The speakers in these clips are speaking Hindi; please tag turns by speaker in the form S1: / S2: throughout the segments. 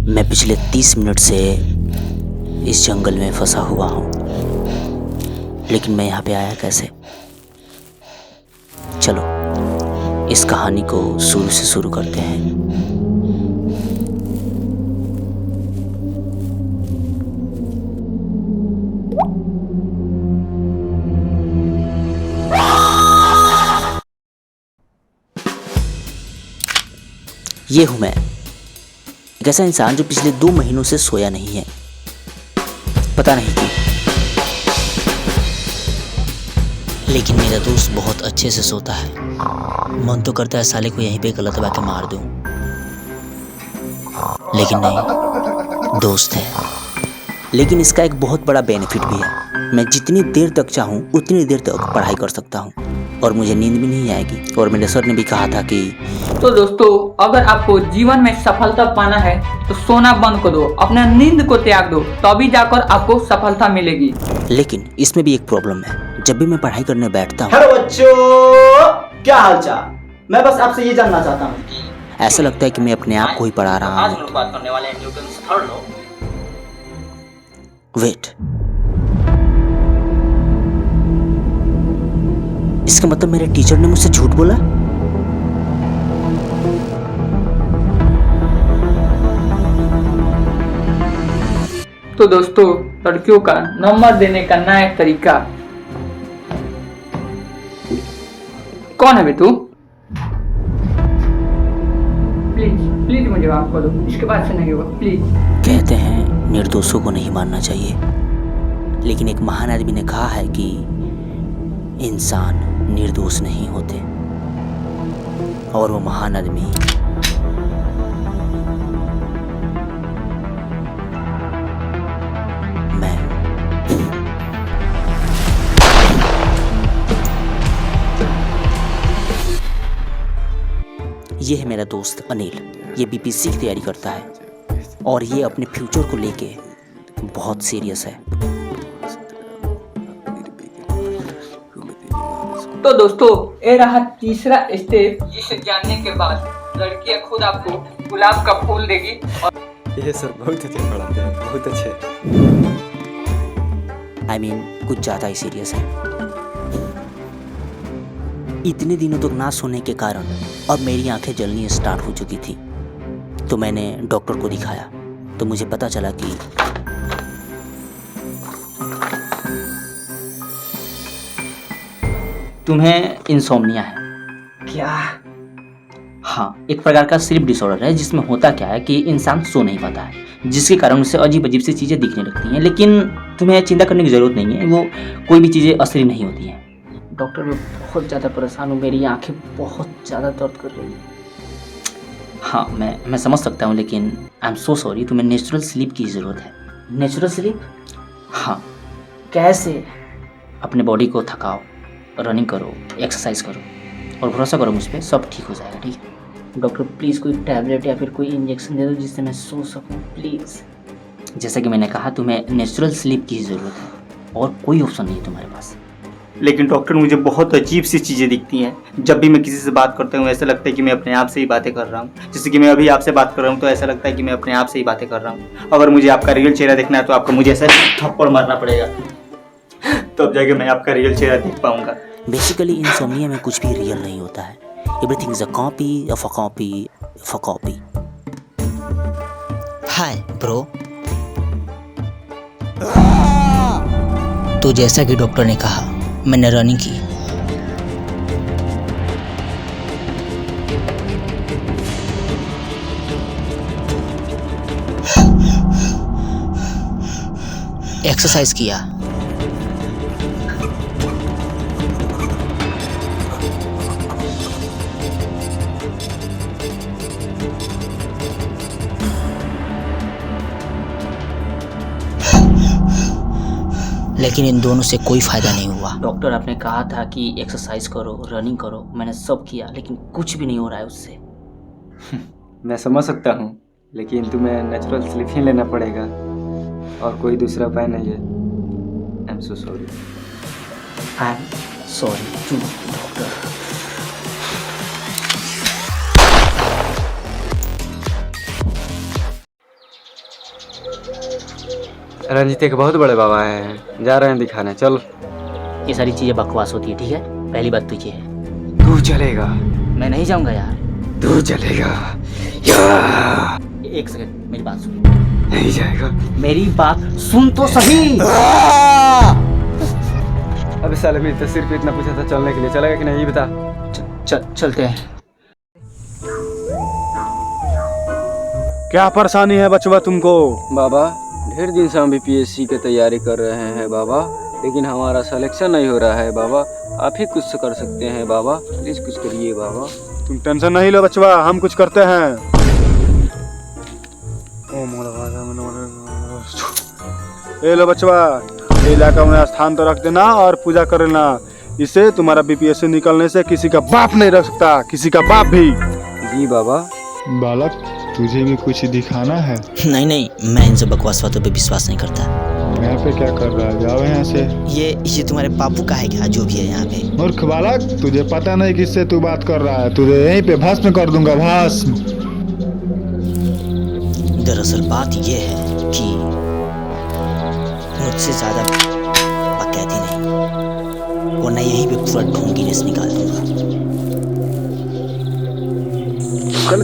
S1: मैं पिछले 30 मिनट से इस जंगल में फंसा हुआ हूँ, लेकिन मैं यहाँ पे आया कैसे? चलो इस कहानी को शुरू से शुरू करते हैं। ये हूँ मैं, एक ऐसा इंसान जो पिछले 2 महीनों से सोया नहीं है। पता नहीं क्यों, लेकिन मेरा दोस्त बहुत अच्छे से सोता है। मन तो करता है साले को यहीं पे गला दबा के मार दूं, लेकिन नहीं, दोस्त है। लेकिन इसका एक बहुत बड़ा बेनिफिट भी है। मैं जितनी देर तक चाहूँ उतनी देर तक पढ़ाई कर सकता हूँ और मुझे नींद भी नहीं आएगी। और मेरे सर ने भी कहा था कि
S2: तो दोस्तों, अगर आपको जीवन में सफलता पाना है तो सोना बंद कर दो, अपना नींद को त्याग दो, तभी जाकर आपको सफलता मिलेगी।
S1: लेकिन इसमें भी एक प्रॉब्लम है। जब भी मैं पढ़ाई करने बैठता हूँ,
S3: हेलो बच्चों, क्या हालचाल। मैं बस आपसे ये जानना चाहता हूँ कि
S1: ऐसा लगता है कि मैं अपने आप को ही पढ़ा रहा
S3: आज
S1: हूँ।
S3: हम लोग बात करने वाले हैं न्यूटन्स थर्ड लॉ।
S1: वेट, इसका मतलब मेरे टीचर ने मुझसे झूठ बोला?
S2: तो दोस्तों, लड़कियों का नंबर देने का नया तरीका। कौन है बे तू? प्लीज प्लीज मुझे माफ कर दो, इसके बाद से नहीं होगा, प्लीज।
S1: कहते हैं निर्दोषों को नहीं मारना चाहिए, लेकिन एक महान आदमी ने कहा है कि इंसान निर्दोष नहीं होते, और वो महान आदमी मैं। ये है मेरा दोस्त अनिल। ये बीपीएससी की तैयारी करता है और ये अपने फ्यूचर को लेके बहुत सीरियस है।
S2: तो दोस्तों, ये रहा तीसरा स्टेप, जिसे जानने के बाद लड़कियां खुद आपको गुलाब का फूल देगी। और
S4: ये सर बहुत अच्छे पढ़ाते हैं, बहुत अच्छे।
S1: I mean, कुछ ज़्यादा ही सीरियस है। इतने दिनों तक ना सोने के कारण अब मेरी आंखें जलनी स्टार्ट हो चुकी थी। तो मैंने डॉक्टर को दिखाया, तो मुझे पता चला कि तुम्हें इंसोम्निया है।
S2: क्या?
S1: हाँ, एक प्रकार का स्लीप डिसऑर्डर है, जिसमें होता क्या है कि इंसान सो नहीं पाता है, जिसके कारण उसे अजीब अजीब सी चीज़ें दिखने लगती हैं। लेकिन तुम्हें चिंता करने की ज़रूरत नहीं है, वो कोई भी चीज़ें असली नहीं होती हैं। डॉक्टर, मैं बहुत ज़्यादा परेशान हूँ, मेरी आंखें बहुत ज़्यादा दर्द कर रही हैं। हाँ, मैं समझ सकता हूँ, लेकिन आई एम सो सॉरी, तुम्हें नेचुरल स्लीप की ज़रूरत है। Natural sleep? हाँ।
S2: कैसे?
S1: अपने बॉडी को थकाओ, रनिंग करो, एक्सरसाइज करो, और भरोसा करो मुझ पर, सब ठीक हो जाएगा। ठीक है डॉक्टर, प्लीज़ कोई टैबलेट या फिर कोई इंजेक्शन दे दो जिससे मैं सो सकूं, प्लीज़। जैसा कि मैंने कहा, तुम्हें नेचुरल स्लीप की ज़रूरत है और कोई ऑप्शन नहीं है तुम्हारे पास।
S3: लेकिन डॉक्टर, मुझे बहुत अजीब सी चीज़ें दिखती हैं। जब भी मैं किसी से बात करता हूँ ऐसा लगता है कि मैं अपने आप से ही बातें कर रहा हूँ। जैसे कि मैं अभी आपसे बात कर रहा हूँ तो ऐसा लगता है कि मैं अपने आप से ही बातें कर रहा हूँ। अगर मुझे आपका रियल चेहरा देखना है तो आपको मुझे ऐसा थप्पड़ मारना पड़ेगा, तब जाके मैं आपका रियल चेहरा देख पाऊंगा।
S1: बेसिकली इंसोम्निया में कुछ भी रियल नहीं होता है। Everything is a copy of a copy of a copy. Hi bro. तो जैसा कि डॉक्टर ने कहा, मैंने रनिंग की। एक्सरसाइज किया। लेकिन इन दोनों से कोई फायदा नहीं हुआ। डॉक्टर, आपने कहा था कि एक्सरसाइज करो, रनिंग करो, मैंने सब किया, लेकिन कुछ भी नहीं हो रहा है उससे।
S4: मैं समझ सकता हूँ, लेकिन तुम्हें नेचुरल स्लीप ही लेना पड़ेगा और कोई दूसरा उपाय नहीं है। I am so sorry.
S1: I am sorry to doctor.
S4: Ranjit एक बहुत बड़े बाबा हैं, जा रहे हैं दिखाने, चल।
S1: ये सारी चीजें बकवास होती है, ठीक है। पहली बात तो ये है,
S4: तू चलेगा,
S1: मैं नहीं जाऊंगा यार।
S4: तू चलेगा
S1: एक सेकंड, मेरी बात सुन।
S4: नहीं जाएगा।
S1: मेरी बात सुन तो सही।
S4: अबे साले मेरी तो सिर्फ इतना पूछा था चलने के लिए, चलेगा कि नहीं ये बता।
S1: चलते हैं।
S5: क्या परेशानी है बचवा तुमको?
S4: बाबा ढेर दिन से हम बीपीएससी की तैयारी कर रहे हैं बाबा, लेकिन हमारा सिलेक्शन नहीं हो रहा है बाबा। आप ही कुछ कर सकते हैं बाबा, प्लीज कुछ करिए बाबा।
S5: तुम टेंशन नहीं लो बचवा, हम कुछ करते हैं। ए लो बचवा, ये इलाका में स्थान तो रख देना और पूजा कर लेना। इससे तुम्हारा बीपीएससी निकलने से किसी का बाप नहीं रख सकता, किसी का बाप भी।
S4: जी बाबा।
S6: बालक तुझे भी कुछ दिखाना है?
S1: नहीं, मैं इन सब बकवास बातों पे विश्वास नहीं करता।
S6: यहाँ पे क्या कर रहा है? जाओ यहाँ से।
S1: ये तुम्हारे बापू का है क्या, जो भी है यहाँ पे?
S6: मूर्ख बालक, तुझे पता नहीं किससे तू बात कर रहा है। तुझे यहीं पे भस्म कर दूंगा, भस्म।
S1: दरअसल बात ये है कि मुझसे ज्यादा बकैती नहीं, वरना यहीं पे पूरा ढोंगी रेस निकाल दूंगा।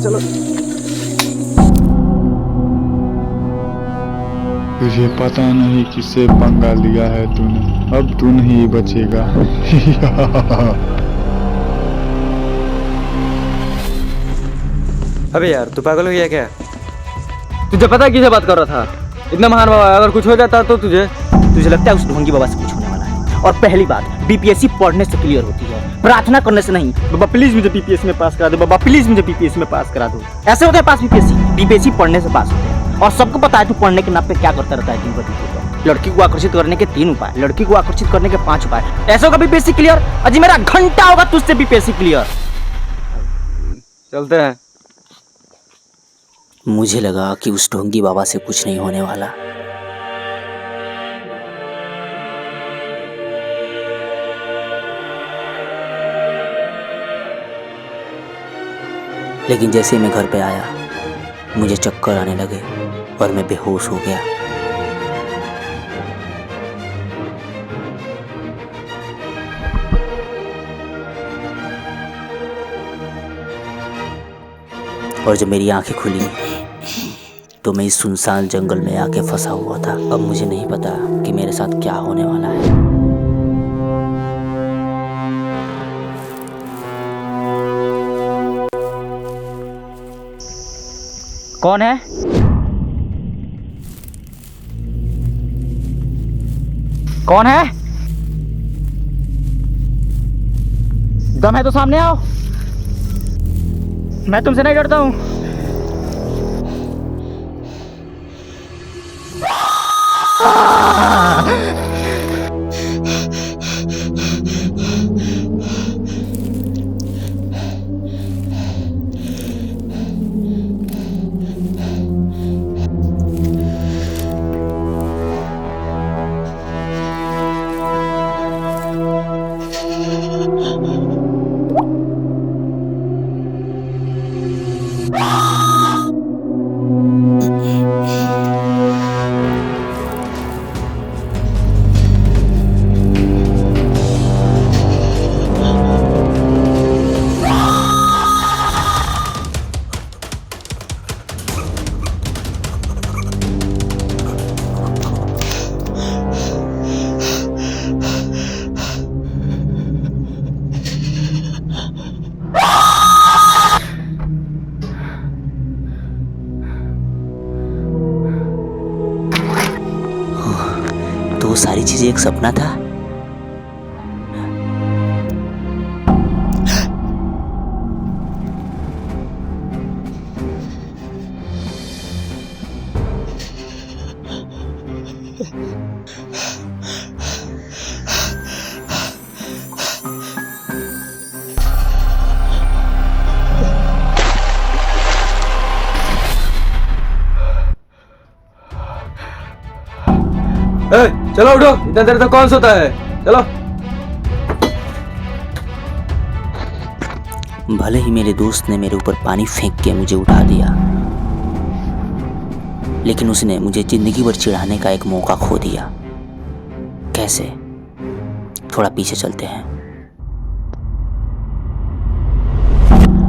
S4: चलो।
S6: तुझे पता नहीं किससे पंगा लिया है तूने, अब तू नहीं बचेगा।
S4: अबे यार तू पागल हो गया क्या? तुझे पता है किससे बात कर रहा था? इतना महान बाबा, अगर कुछ हो जाता तो तुझे
S1: लगता है उस ढोंगी बाबा से कुछ होने वाला है। और पहली बात, बीपीएससी पढ़ने से क्लियर होती है, प्रार्थना करने से नहीं। बाबा प्लीज मुझे बीपीएससी में पास करा दो, बाबा प्लीज मुझे बीपीएससी में पास करा दो। ऐसे होता है पास बीपीएससी पढ़ने से पास होते हैं। और सबको पता है तू पढ़ने के नाम पे क्या करता रहता है दिन भर। लड़की को आकर्षित करने के 3 उपाय, लड़की को आकर्षित करने के 5 उपाय। ऐसा होगा बीपीएससी क्लियर? अजी मेरा घंटा होगा तुझसे बीपीएससी क्लियर।
S4: चलते हैं।
S1: मुझे लगा कि उस ढोंगी बाबा से कुछ नहीं होने वाला। लेकिन जैसे मैं घर पे आया, मुझे चक्कर आने लगे और मैं बेहोश हो गया। और जब मेरी आंखें खुली तो मैं इस सुनसान जंगल में आके फंसा हुआ था। अब मुझे नहीं पता कि मेरे साथ क्या होने वाला है। कौन है? कौन है? दम है तो सामने आओ, मैं तुमसे नहीं डरता हूं। तो वो सारी चीजें एक सपना था।
S4: चलो उठो, इतना देर तक कौन सोता है? चलो।
S1: भले ही मेरे दोस्त ने मेरे ऊपर पानी फेंक के मुझे उठा दिया, लेकिन उसने मुझे जिंदगी भर चिढ़ाने का एक मौका खो दिया। कैसे? थोड़ा पीछे चलते हैं।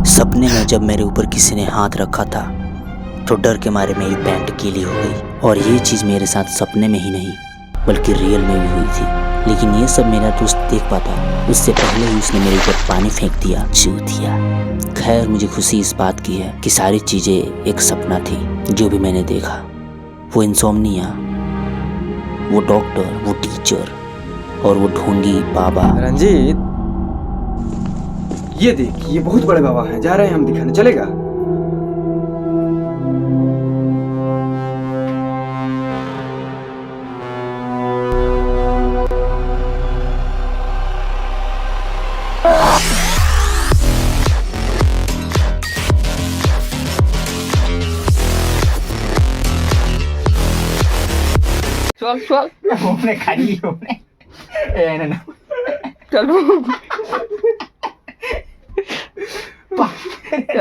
S1: सपने में जब मेरे ऊपर किसी ने हाथ रखा था तो डर के मारे मेरी पैंट गीली हो गई। और ये चीज़ मेरे साथ सपने में ही नहीं बल्कि रियल में भी हुई थी। लेकिन ये सब मेरा दोस्त देख पाता, उससे पहले ही उसने मेरे ऊपर पानी फेंक दिया। चूतिया। खैर, मुझे खुशी इस बात की है कि सारी चीज़ें एक सपना थी। जो भी मैंने देखा, वो इंसोम्निया, वो डॉक्टर, वो टीचर और वो ढोंगी बाबा।
S4: रंजीत, ये देख, ये बहुत बड़े बाबा हैं, जा रहे हैं हम दिखाने, चलेगा?
S2: चल चल
S3: घूमने खाली घूमने
S2: चलो